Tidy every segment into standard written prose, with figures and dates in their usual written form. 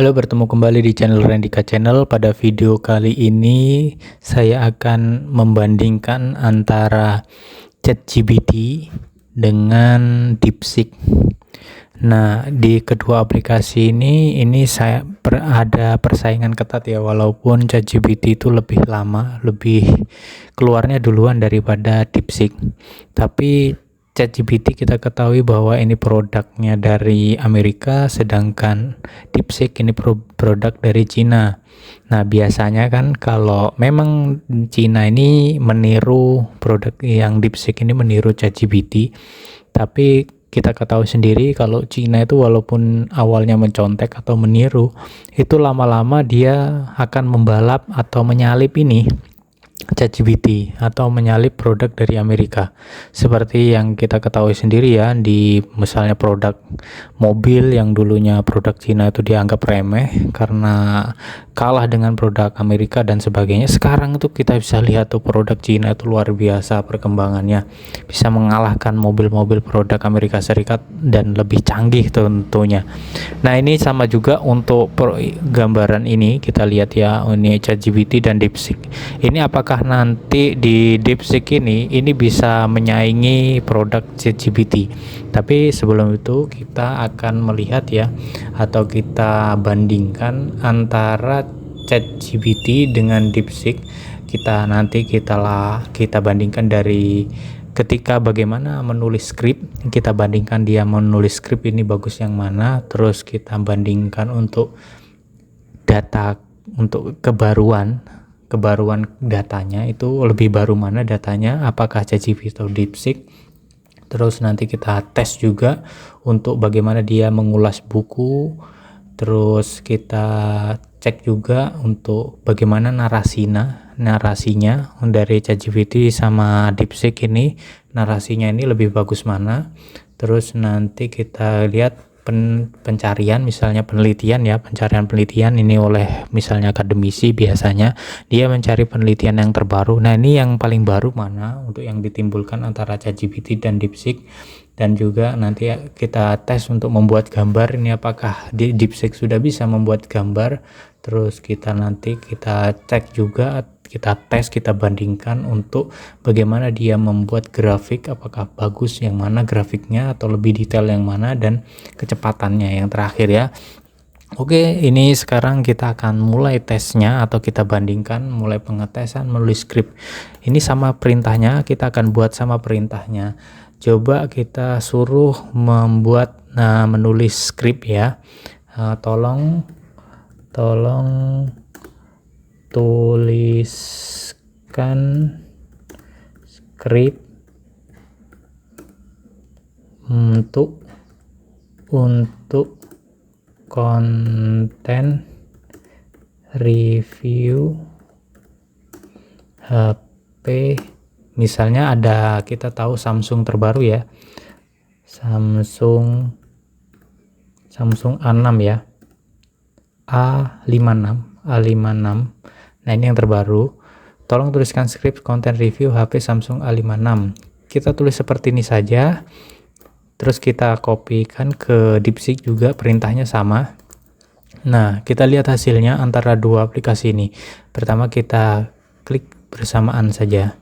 Halo, bertemu kembali di channel Rendika Channel. Pada video kali ini saya akan membandingkan antara ChatGPT dengan DeepSeek. Nah, di kedua aplikasi ini saya ada persaingan ketat ya, walaupun ChatGPT itu lebih lama, lebih keluarnya duluan daripada DeepSeek. Tapi ChatGPT kita ketahui bahwa ini produknya dari Amerika, sedangkan DeepSeek ini produk dari Cina. Nah, biasanya kan kalau memang Cina ini meniru produk yang DeepSeek ini meniru ChatGPT, tapi kita ketahui sendiri kalau Cina itu walaupun awalnya mencontek atau meniru, itu lama-lama dia akan membalap atau menyalip ini ChatGPT atau menyalip produk dari Amerika. Seperti yang kita ketahui sendiri ya, di misalnya produk mobil yang dulunya produk Cina itu dianggap remeh karena kalah dengan produk Amerika dan sebagainya. Sekarang itu kita bisa lihat tuh produk Cina itu luar biasa perkembangannya, bisa mengalahkan mobil-mobil produk Amerika Serikat dan lebih canggih tentunya. Nah, ini sama juga untuk gambaran ini kita lihat ya, ini ChatGPT dan DeepSeek. Ini apakah nanti di DeepSeek ini bisa menyaingi produk ChatGPT? Tapi sebelum itu kita akan melihat ya, atau kita bandingkan antara ChatGPT dengan DeepSeek. Kita bandingkan dari ketika bagaimana menulis skrip, kita bandingkan dia menulis skrip ini bagus yang mana, terus kita bandingkan untuk data, untuk kebaruan datanya itu lebih baru mana datanya, apakah ChatGPT atau DeepSeek. Terus nanti kita tes juga untuk bagaimana dia mengulas buku, terus kita cek juga untuk bagaimana narasinya dari ChatGPT sama DeepSeek ini, narasinya ini lebih bagus mana. Terus nanti kita lihat pencarian, misalnya pencarian penelitian ini oleh misalnya akademisi, biasanya dia mencari penelitian yang terbaru. Nah, ini yang paling baru mana untuk yang ditimbulkan antara ChatGPT dan DeepSeek. Dan juga nanti kita tes untuk membuat gambar, ini apakah DeepSeek sudah bisa membuat gambar. Terus kita cek juga, kita tes, kita bandingkan untuk bagaimana dia membuat grafik, apakah bagus yang mana grafiknya atau lebih detail yang mana, dan kecepatannya yang terakhir ya. Oke, ini sekarang kita akan mulai tesnya atau kita bandingkan, mulai pengetesan menulis skrip. Ini sama perintahnya, kita akan buat sama perintahnya. Coba kita suruh menulis skrip ya. Tolong tuliskan skrip untuk konten review HP. Misalnya ada, kita tahu Samsung terbaru ya, Samsung A6 ya, A56. Nah, ini yang terbaru. Tolong tuliskan skrip konten review HP Samsung A56. Kita tulis seperti ini saja. Terus kita kopikan ke DeepSeek juga, perintahnya sama. Nah, kita lihat hasilnya antara dua aplikasi ini. Pertama kita klik bersamaan saja.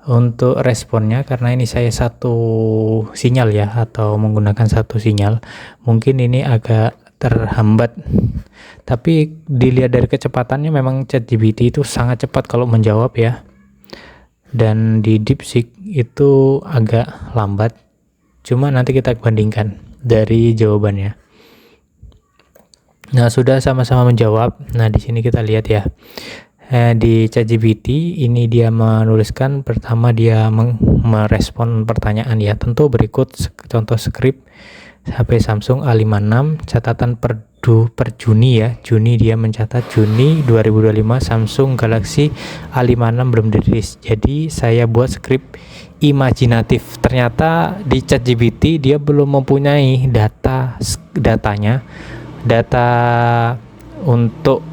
Untuk responnya, karena ini saya satu sinyal ya, atau menggunakan satu sinyal, mungkin ini agak terhambat. Tapi dilihat dari kecepatannya memang ChatGPT itu sangat cepat kalau menjawab ya. Dan di DeepSeek itu agak lambat. Cuma nanti kita bandingkan dari jawabannya. Nah, sudah sama-sama menjawab. Nah, di sini kita lihat ya. Di ChatGPT ini dia menuliskan, pertama dia merespon pertanyaan ya. Tentu berikut contoh skrip HP Samsung A56, catatan per Juni ya. Juni dia mencatat Juni 2025 Samsung Galaxy A56 belum dirilis. Jadi saya buat skrip imajinatif. Ternyata di ChatGPT dia belum mempunyai data untuk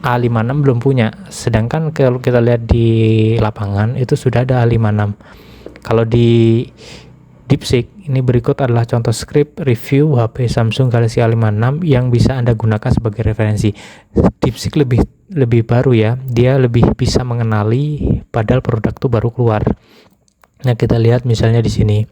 A56 belum punya. Sedangkan kalau kita lihat di lapangan itu sudah ada A56. Kalau di DeepSeek Ini berikut adalah contoh script review HP Samsung Galaxy A56 yang bisa Anda gunakan sebagai referensi. DeepSeek lebih baru ya, dia lebih bisa mengenali padahal produk itu baru keluar. Nah, kita lihat misalnya di sini.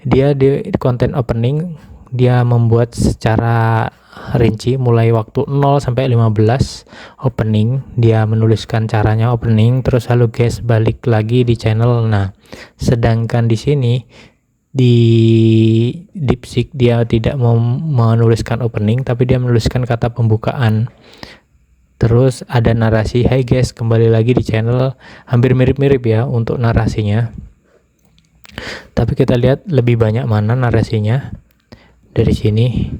Dia di konten opening dia membuat secara rinci mulai waktu 0 sampai 15 opening. Dia menuliskan caranya opening, terus halo guys, balik lagi di channel. Nah, sedangkan di sini di DeepSeek dia tidak menuliskan opening, tapi dia menuliskan kata pembukaan. Terus ada narasi, hai guys, kembali lagi di channel. Hampir mirip-mirip ya untuk narasinya. Tapi kita lihat lebih banyak mana narasinya dari sini.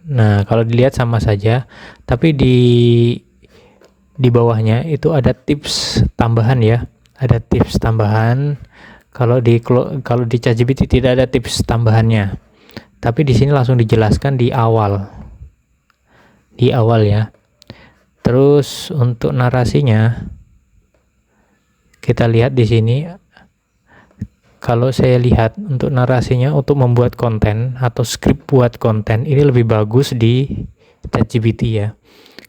Nah, kalau dilihat sama saja, tapi di bawahnya itu ada tips tambahan ya. Ada tips tambahan. Kalau di ChatGPT tidak ada tips tambahannya. Tapi di sini langsung dijelaskan di awal. Di awal ya. Terus untuk narasinya kita lihat di sini. Kalau saya lihat untuk narasinya untuk membuat konten atau skrip buat konten ini lebih bagus di ChatGPT ya.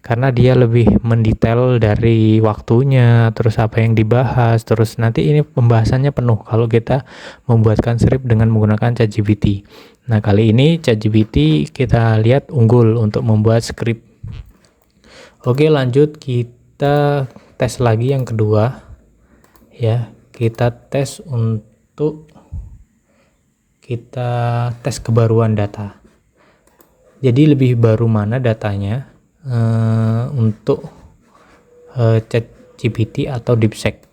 Karena dia lebih mendetail dari waktunya, terus apa yang dibahas, terus nanti ini pembahasannya penuh kalau kita membuatkan skrip dengan menggunakan ChatGPT. Nah, kali ini ChatGPT kita lihat unggul untuk membuat skrip. Oke, lanjut kita tes lagi yang kedua. Ya, kita tes kebaruan data. Jadi lebih baru mana datanya untuk ChatGPT atau DeepSeek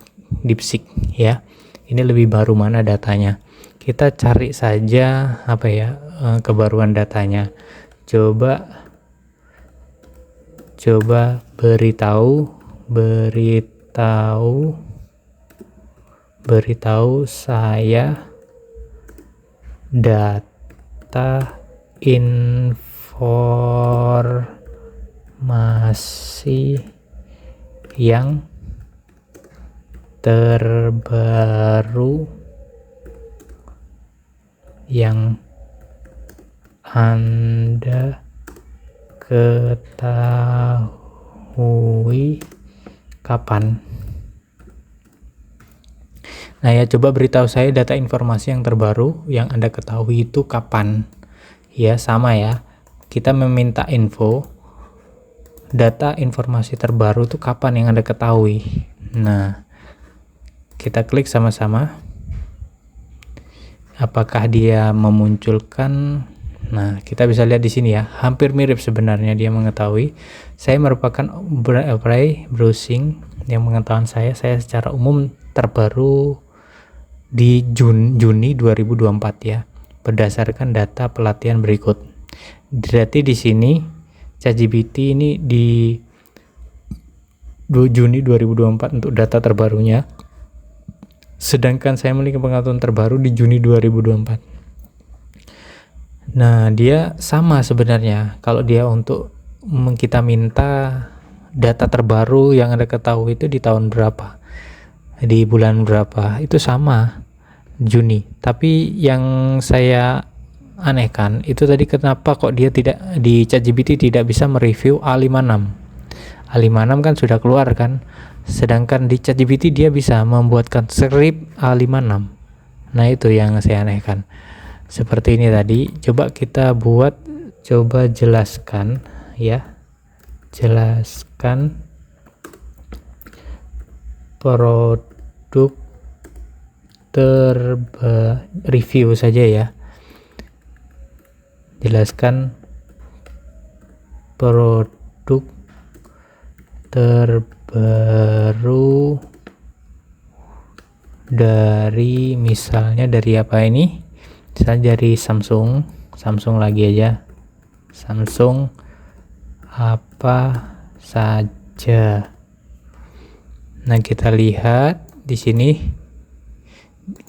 ya. Ini lebih baru mana datanya. Kita cari saja kebaruan datanya. Coba beritahu saya data informasi yang terbaru yang Anda ketahui kapan. Nah ya, coba beritahu saya data informasi yang terbaru yang Anda ketahui itu kapan. Ya, sama ya. Kita meminta info data informasi terbaru itu kapan yang Anda ketahui. Nah, kita klik sama-sama. Apakah dia memunculkan? Nah, kita bisa lihat di sini ya. Hampir mirip sebenarnya dia mengetahui. Saya merupakan browsing yang mengetahui saya secara umum terbaru di Juni 2024 ya, berdasarkan data pelatihan berikut. Berarti di sini ChatGPT ini di Juni 2024 untuk data terbarunya, sedangkan saya memiliki pengetahuan terbaru di Juni 2024. Nah, dia sama sebenarnya. Kalau dia untuk kita minta data terbaru yang Anda ketahui itu di tahun berapa, di bulan berapa, itu sama, Juni. Tapi yang saya anehkan itu tadi, kenapa kok dia tidak di ChatGPT tidak bisa mereview A56. A56 kan sudah keluar kan, sedangkan di ChatGPT dia bisa membuatkan skrip A56. Nah, itu yang saya anehkan. Seperti ini tadi, coba kita buat, coba jelaskan ya. Jelaskan produk review saja ya. Jelaskan produk terbaru dari, misalnya dari apa ini? Misalnya dari Samsung lagi aja. Samsung apa saja. Nah, kita lihat di sini.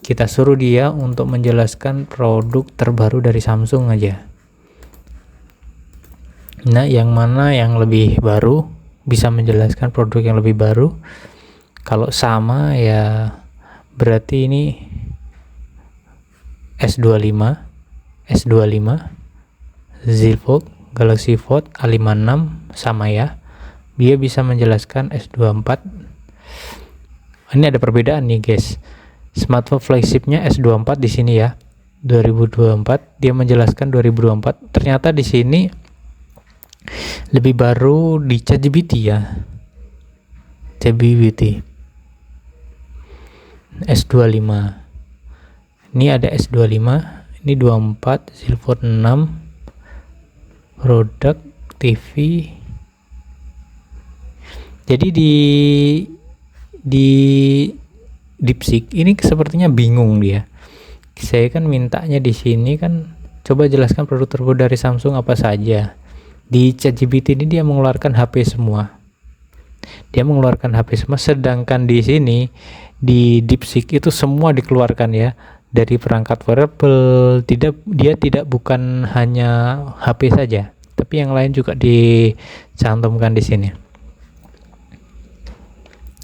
Kita suruh dia untuk menjelaskan produk terbaru dari Samsung aja. Nah, yang mana yang lebih baru, bisa menjelaskan produk yang lebih baru. Kalau sama ya berarti ini S25. S25, ZVOLT, Galaxy Fold A56 sama ya. Dia bisa menjelaskan S24. Ini ada perbedaan nih guys. Smartphone flagshipnya S24 di sini ya. 2024, dia menjelaskan 2024. Ternyata di sini lebih baru di ChatGPT ya. ChatGPT S25. Ini ada S25, ini 24, ZVOLT 6, produk TV. Jadi di DeepSeek ini sepertinya bingung dia. Saya kan mintanya di sini kan coba jelaskan produk terbaru dari Samsung apa saja. Di ChatGPT ini dia mengeluarkan HP semua. Sedangkan di sini di DeepSeek itu semua dikeluarkan ya, dari perangkat wearable. Dia tidak bukan hanya HP saja, tapi yang lain juga dicantumkan di sini.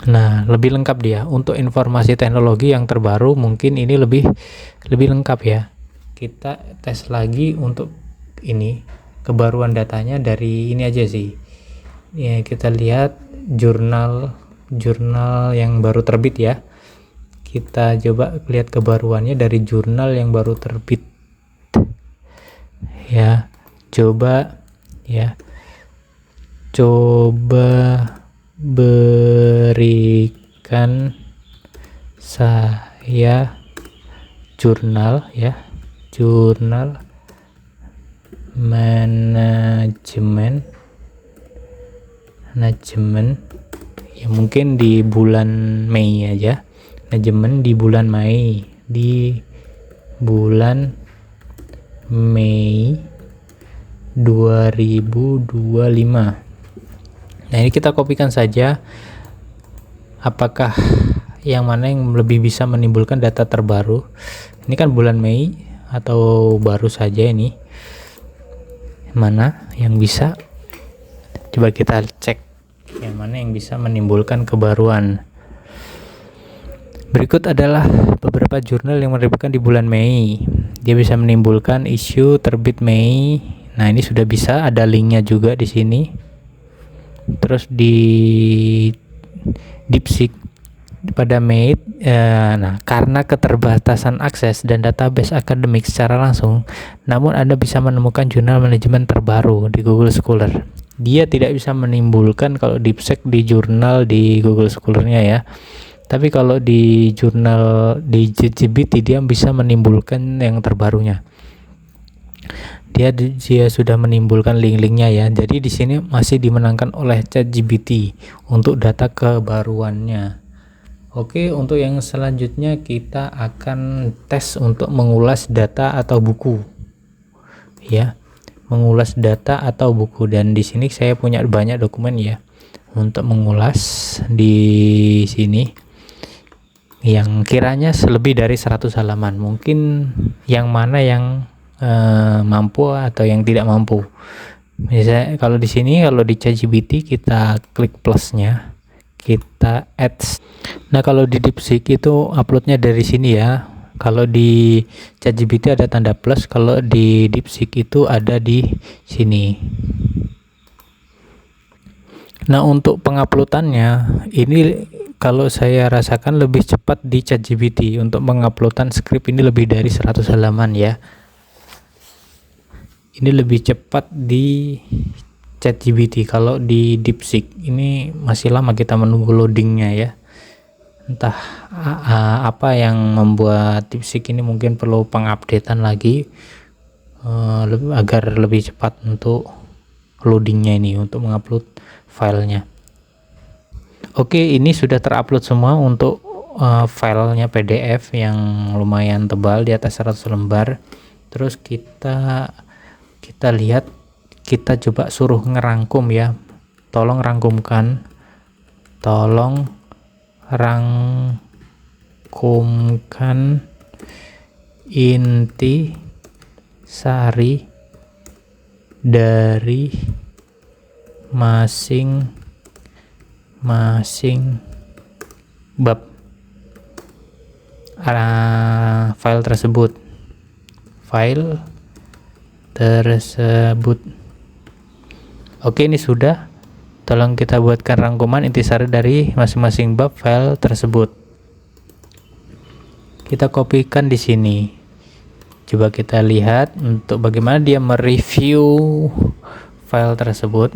Nah, lebih lengkap dia. Untuk informasi teknologi yang terbaru mungkin ini lebih lengkap ya. Kita tes lagi untuk ini kebaruan datanya dari ini aja sih. Ya, kita lihat jurnal yang baru terbit ya. Kita coba lihat kebaruannya dari jurnal yang baru terbit. Ya, coba berikan saya jurnal manajemen ya, mungkin di bulan Mei aja, manajemen di bulan Mei 2025. Nah, ini kita kopikan saja. Apakah yang mana yang lebih bisa menimbulkan data terbaru? Ini kan bulan Mei atau baru saja ini. Mana yang bisa? Coba kita cek yang mana yang bisa menimbulkan kebaruan. Berikut adalah beberapa jurnal yang menerbitkan di bulan Mei. Dia bisa menimbulkan isu terbit Mei. Nah, ini sudah bisa, ada linknya juga di sini. Terus di DeepSeek pada Mei, nah karena keterbatasan akses dan database akademik secara langsung, namun Anda bisa menemukan jurnal manajemen terbaru di Google Scholar. Dia tidak bisa menimbulkan kalau DeepSeek di jurnal di Google Scholar-nya ya. Tapi kalau di jurnal di ChatGPT dia bisa menimbulkan yang terbarunya. Dia sudah menimbulkan link-linknya ya. Jadi di sini masih dimenangkan oleh ChatGPT untuk data kebaruannya. Oke, untuk yang selanjutnya kita akan tes untuk mengulas data atau buku. Ya, mengulas data atau buku, dan di sini saya punya banyak dokumen ya untuk mengulas di sini yang kiranya lebih dari 100 halaman. Mungkin yang mana yang mampu atau yang tidak mampu. Misalnya kalau di sini, kalau di ChatGPT kita klik plusnya, kita add. Nah, kalau di DeepSeek itu uploadnya dari sini ya. Kalau di ChatGPT ada tanda plus, kalau di DeepSeek itu ada di sini. Nah, untuk penguploadannya ini kalau saya rasakan lebih cepat di ChatGPT. Untuk menguploadan skrip ini lebih dari 100 halaman ya. Ini lebih cepat di ChatGPT. Kalau di DeepSeek ini masih lama kita menunggu loadingnya ya. Entah apa yang membuat DeepSeek ini, mungkin perlu pengupdatean lagi agar lebih cepat untuk loadingnya ini, untuk mengupload filenya. Oke, ini sudah terupload semua untuk filenya PDF yang lumayan tebal, di atas 100 lembar. Terus kita lihat, kita coba suruh ngerangkum ya. Tolong rangkumkan inti sari dari masing-masing bab file tersebut. File tersebut. Oke, ini sudah. Tolong kita buatkan rangkuman intisari dari masing-masing bab file tersebut. Kita kopikan di sini. Coba kita lihat untuk bagaimana dia mereview file tersebut.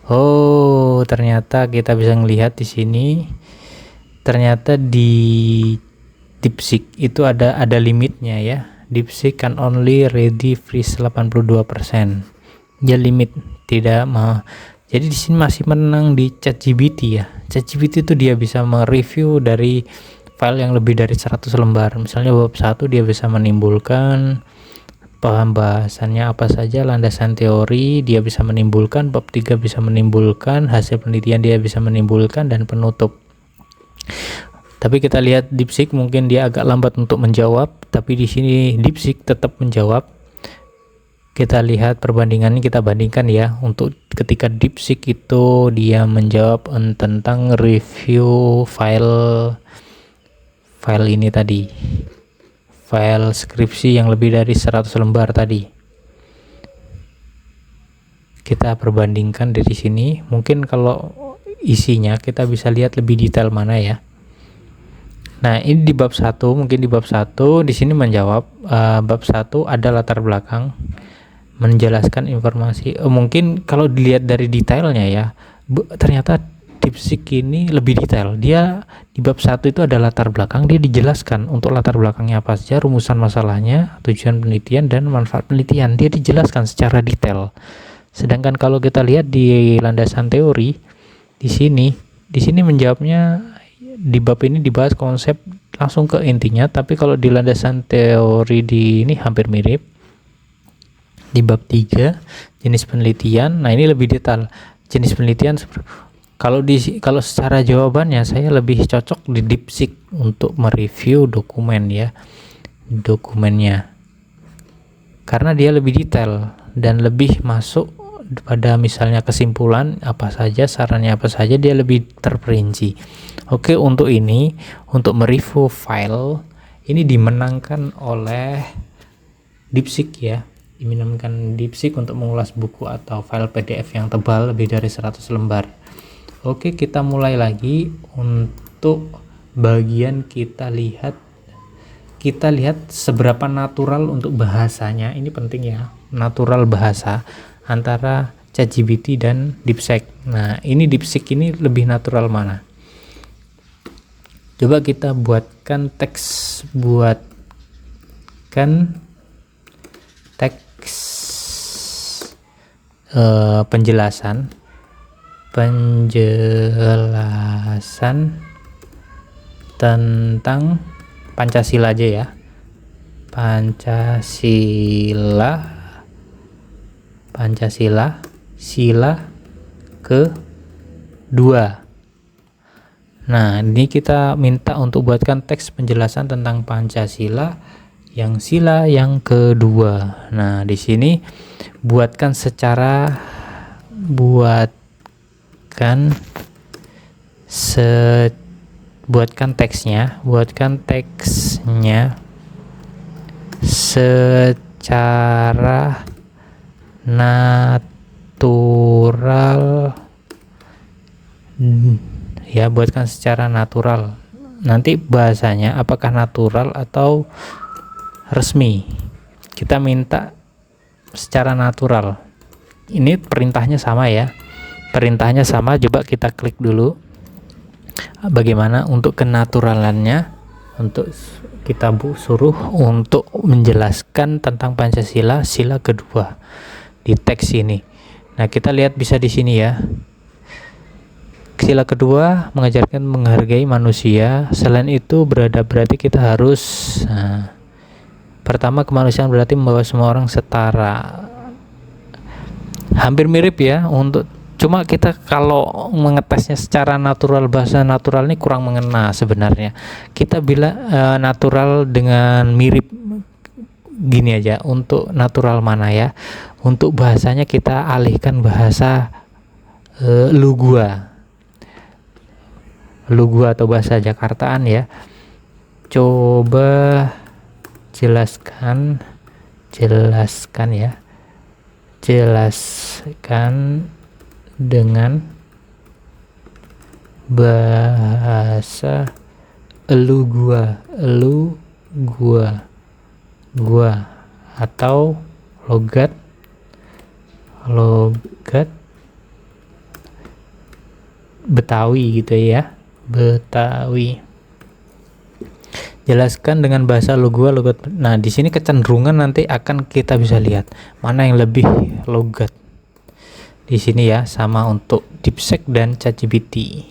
Oh, ternyata kita bisa melihat di sini. Ternyata di DeepSeek itu ada limitnya ya. DeepSeek can only ready freeze 82%. Dia limit, tidak mau. Jadi di sini masih menang di ChatGPT ya. ChatGPT itu dia bisa mereview dari file yang lebih dari 100 lembar. Misalnya bab 1 dia bisa menimbulkan pembahasannya apa saja, landasan teori dia bisa menimbulkan, bab 3 bisa menimbulkan, hasil penelitian dia bisa menimbulkan, dan penutup. Tapi kita lihat DeepSeek mungkin dia agak lambat untuk menjawab, tapi di sini DeepSeek tetap menjawab. Kita lihat perbandingannya, kita bandingkan ya. Untuk ketika DeepSeek itu dia menjawab tentang review file ini tadi, file skripsi yang lebih dari 100 lembar tadi. Kita perbandingkan dari sini. Mungkin kalau isinya kita bisa lihat lebih detail mana ya. Nah, ini di bab 1, mungkin di bab 1 di sini menjawab bab 1 ada latar belakang, menjelaskan informasi. Mungkin kalau dilihat dari detailnya ya, ternyata DeepSeek ini lebih detail. Dia di bab 1 itu ada latar belakang, dia dijelaskan untuk latar belakangnya apa saja, rumusan masalahnya, tujuan penelitian, dan manfaat penelitian. Dia dijelaskan secara detail. Sedangkan kalau kita lihat di landasan teori, di sini menjawabnya, di bab ini dibahas konsep langsung ke intinya, tapi kalau di landasan teori di ini hampir mirip. Di bab 3 jenis penelitian, nah ini lebih detail jenis penelitian. Kalau secara jawabannya saya lebih cocok di DeepSeek untuk mereview dokumen ya, dokumennya, karena dia lebih detail dan lebih masuk pada misalnya kesimpulan apa saja, sarannya apa saja, dia lebih terperinci. Oke, untuk mereview file ini dimenangkan oleh DeepSeek ya. Dimenangkan DeepSeek untuk mengulas buku atau file PDF yang tebal lebih dari 100 lembar. Oke, kita mulai lagi. Untuk bagian kita lihat seberapa natural untuk bahasanya. Ini penting ya, natural bahasa antara ChatGPT dan DeepSeek. Nah, ini DeepSeek ini lebih natural mana? Coba kita buatkan teks, penjelasan tentang Pancasila aja ya. Pancasila sila kedua. Nah, ini kita minta untuk buatkan teks penjelasan tentang Pancasila yang sila yang kedua. Nah, di sini buatkan teksnya secara natural ya, buatkan secara natural. Nanti bahasanya apakah natural atau resmi, kita minta secara natural. Ini perintahnya sama ya, coba kita klik dulu bagaimana untuk kenaturalannya. Untuk kita suruh untuk menjelaskan tentang Pancasila sila kedua di teks ini. Nah, kita lihat bisa di sini ya. Sila kedua mengajarkan menghargai manusia. Selain itu beradab, berarti kita harus pertama, kemanusiaan berarti membawa semua orang setara. Hampir mirip ya, cuma kita kalau mengetesnya secara natural, bahasa natural ini kurang mengena sebenarnya. Kita bilang natural dengan mirip gini aja. Untuk natural mana ya? Untuk bahasanya kita alihkan bahasa Lugua atau bahasa Jakartaan ya. Coba jelaskan ya. Jelaskan dengan bahasa gua atau logat Betawi gitu ya, Betawi. Jelaskan dengan bahasa logat. Nah, di sini kecenderungan nanti akan kita bisa lihat mana yang lebih logat. Di sini ya, sama untuk DeepSeek dan ChatGPT.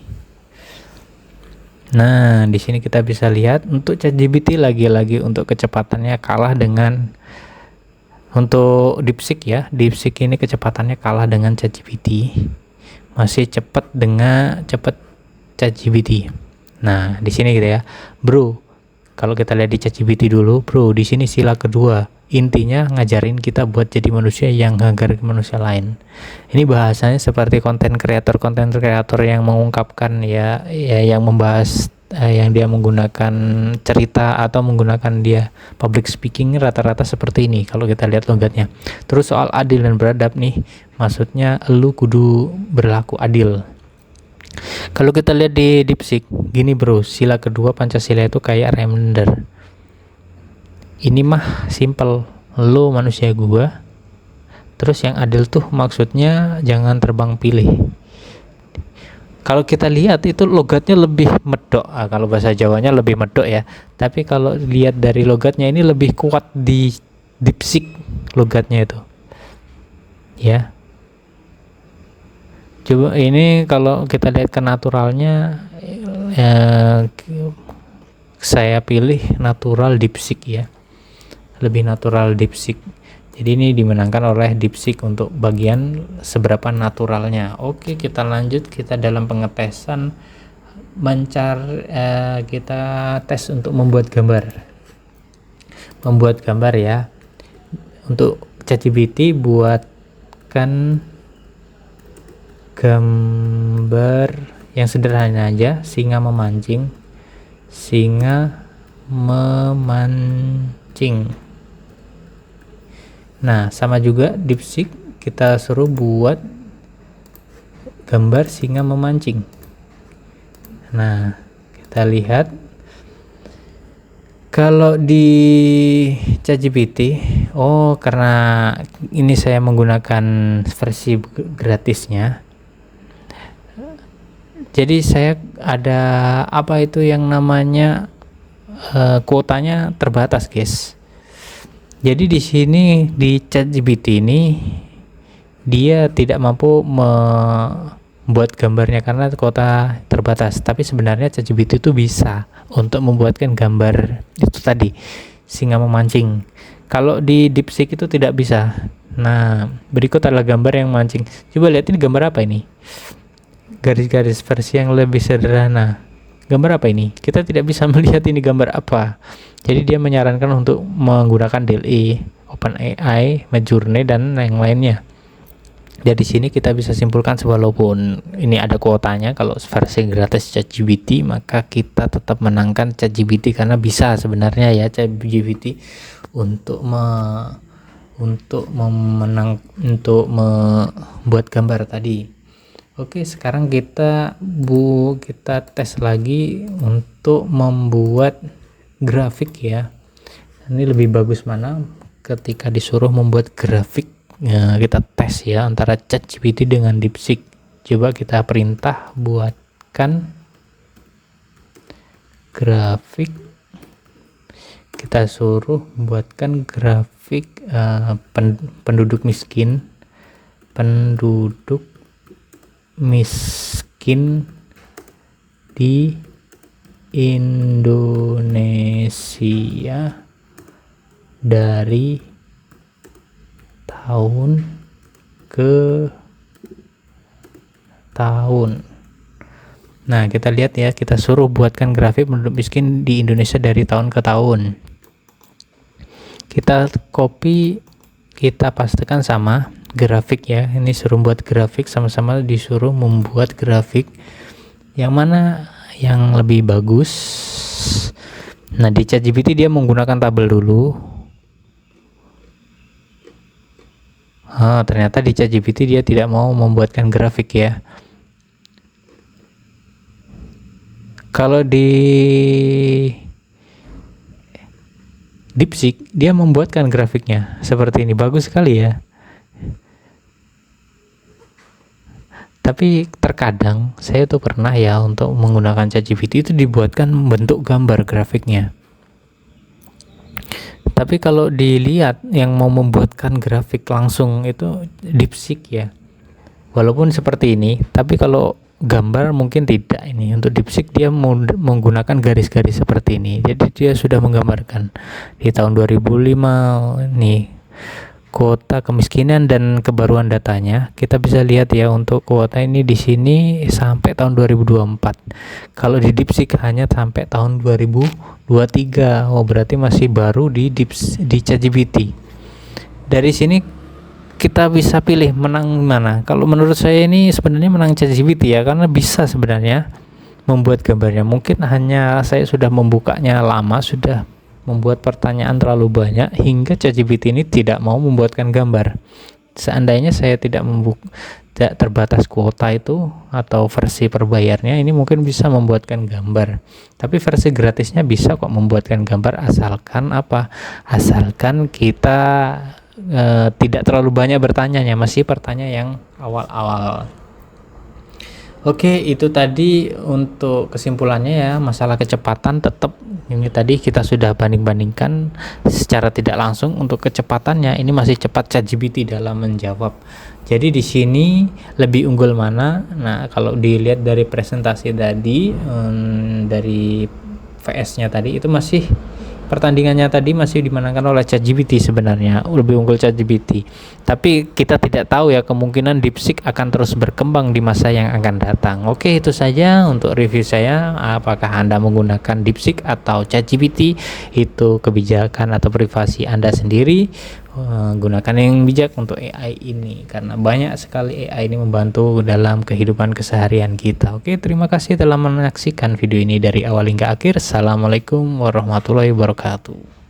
Nah, di sini kita bisa lihat untuk ChatGPT lagi-lagi untuk kecepatannya kalah dengan untuk DeepSeek ya. DeepSeek ini kecepatannya kalah dengan ChatGPT. Masih cepat ChatGPT. Nah, di sini gitu ya. Bro, kalau kita lihat di ChatGPT dulu, bro, di sini sila kedua. Intinya ngajarin kita buat jadi manusia yang menghargai manusia lain. Ini bahasanya seperti konten kreator yang mengungkapkan yang membahas yang dia menggunakan cerita atau menggunakan dia public speaking, rata-rata seperti ini kalau kita lihat logatnya. Terus soal adil dan beradab nih, maksudnya lu kudu berlaku adil. Kalau kita lihat di DeepSeek, gini bro, sila kedua Pancasila itu kayak reminder. Ini mah simple, lo manusia gua. Terus yang adil tuh maksudnya jangan terbang pilih. Kalau kita lihat itu logatnya lebih medok. Kalau bahasa Jawanya lebih medok ya. Tapi kalau lihat dari logatnya ini lebih kuat di DeepSeek logatnya itu. Ya. Coba ini kalau kita lihat ke naturalnya, saya pilih natural DeepSeek ya. Lebih natural DeepSeek. Jadi ini dimenangkan oleh DeepSeek untuk bagian seberapa naturalnya. Oke, kita lanjut. Kita dalam pengetesan kita tes untuk membuat gambar ya. Untuk ChatGPT buatkan gambar yang sederhana aja, singa memancing. Nah, sama juga DeepSeek kita suruh buat gambar singa memancing. Nah, kita lihat kalau di ChatGPT, karena ini saya menggunakan versi gratisnya. Jadi saya ada yang namanya kuotanya terbatas, guys. Jadi di sini di ChatGPT ini dia tidak mampu membuat gambarnya karena kuota terbatas. Tapi sebenarnya ChatGPT itu bisa untuk membuatkan gambar itu tadi, singa memancing. Kalau di DeepSeek itu tidak bisa. Nah, berikut adalah gambar yang mancing. Coba lihat ini gambar apa ini? Garis-garis versi yang lebih sederhana. Gambar apa ini? Kita tidak bisa melihat ini gambar apa. Jadi dia menyarankan untuk menggunakan DALL-E, OpenAI, Midjourney dan yang lainnya. Jadi sini kita bisa simpulkan walaupun ini ada kuotanya, kalau versi gratis ChatGPT maka kita tetap menangkan ChatGPT karena bisa sebenarnya ya ChatGPT untuk membuat gambar tadi. Oke, sekarang kita tes lagi untuk membuat grafik ya. Ini lebih bagus mana ketika disuruh membuat grafik ya, kita tes ya antara ChatGPT dengan DeepSeek. Coba kita perintah buatkan grafik, kita suruh buatkan grafik penduduk miskin di Indonesia dari tahun ke tahun. Nah, kita lihat ya, kita suruh buatkan grafik penduduk miskin di Indonesia dari tahun ke tahun. Kita copy, kita pastikan sama grafik ya. Ini suruh buat grafik, sama-sama disuruh membuat grafik. Yang mana yang lebih bagus? Nah, di ChatGPT dia menggunakan tabel dulu. Ternyata di ChatGPT dia tidak mau membuatkan grafik ya. Kalau di DeepSeek dia membuatkan grafiknya seperti ini, bagus sekali ya. Tapi terkadang saya tuh pernah ya untuk menggunakan ChatGPT itu dibuatkan bentuk gambar grafiknya. Tapi kalau dilihat yang mau membuatkan grafik langsung itu DeepSeek ya. Walaupun seperti ini, tapi kalau gambar mungkin tidak. Ini untuk DeepSeek dia menggunakan garis-garis seperti ini. Jadi dia sudah menggambarkan di tahun 2005 nih kuota kemiskinan dan kebaruan datanya. Kita bisa lihat ya untuk kuota ini di sini sampai tahun 2024. Kalau di DeepSeek hanya sampai tahun 2023. Oh, berarti masih baru di ChatGPT. Dari sini kita bisa pilih menang mana. Kalau menurut saya ini sebenarnya menang ChatGPT ya, karena bisa sebenarnya membuat gambarnya. Mungkin hanya saya sudah membukanya lama, sudah membuat pertanyaan terlalu banyak hingga ChatGPT ini tidak mau membuatkan gambar. Seandainya saya tidak terbatas kuota itu atau versi perbayarnya, ini mungkin bisa membuatkan gambar. Tapi versi gratisnya bisa kok membuatkan gambar, asalkan apa? Asalkan kita tidak terlalu banyak bertanya, masih pertanyaan yang awal-awal. Oke, itu tadi untuk kesimpulannya ya, masalah kecepatan tetap ini tadi kita sudah banding-bandingkan secara tidak langsung. Untuk kecepatannya ini masih cepat ChatGPT dalam menjawab. Jadi di sini lebih unggul mana? Nah, kalau dilihat dari presentasi tadi dari VS-nya tadi itu masih pertandingannya tadi masih dimenangkan oleh ChatGPT, sebenarnya lebih unggul ChatGPT. Tapi kita tidak tahu ya, kemungkinan DeepSeek akan terus berkembang di masa yang akan datang. Oke, itu saja untuk review saya. Apakah Anda menggunakan DeepSeek atau ChatGPT, itu kebijakan atau privasi Anda sendiri. Gunakan yang bijak untuk AI ini, karena banyak sekali AI ini membantu dalam kehidupan keseharian kita. Oke, terima kasih telah menyaksikan video ini dari awal hingga akhir. Assalamualaikum warahmatullahi wabarakatuh.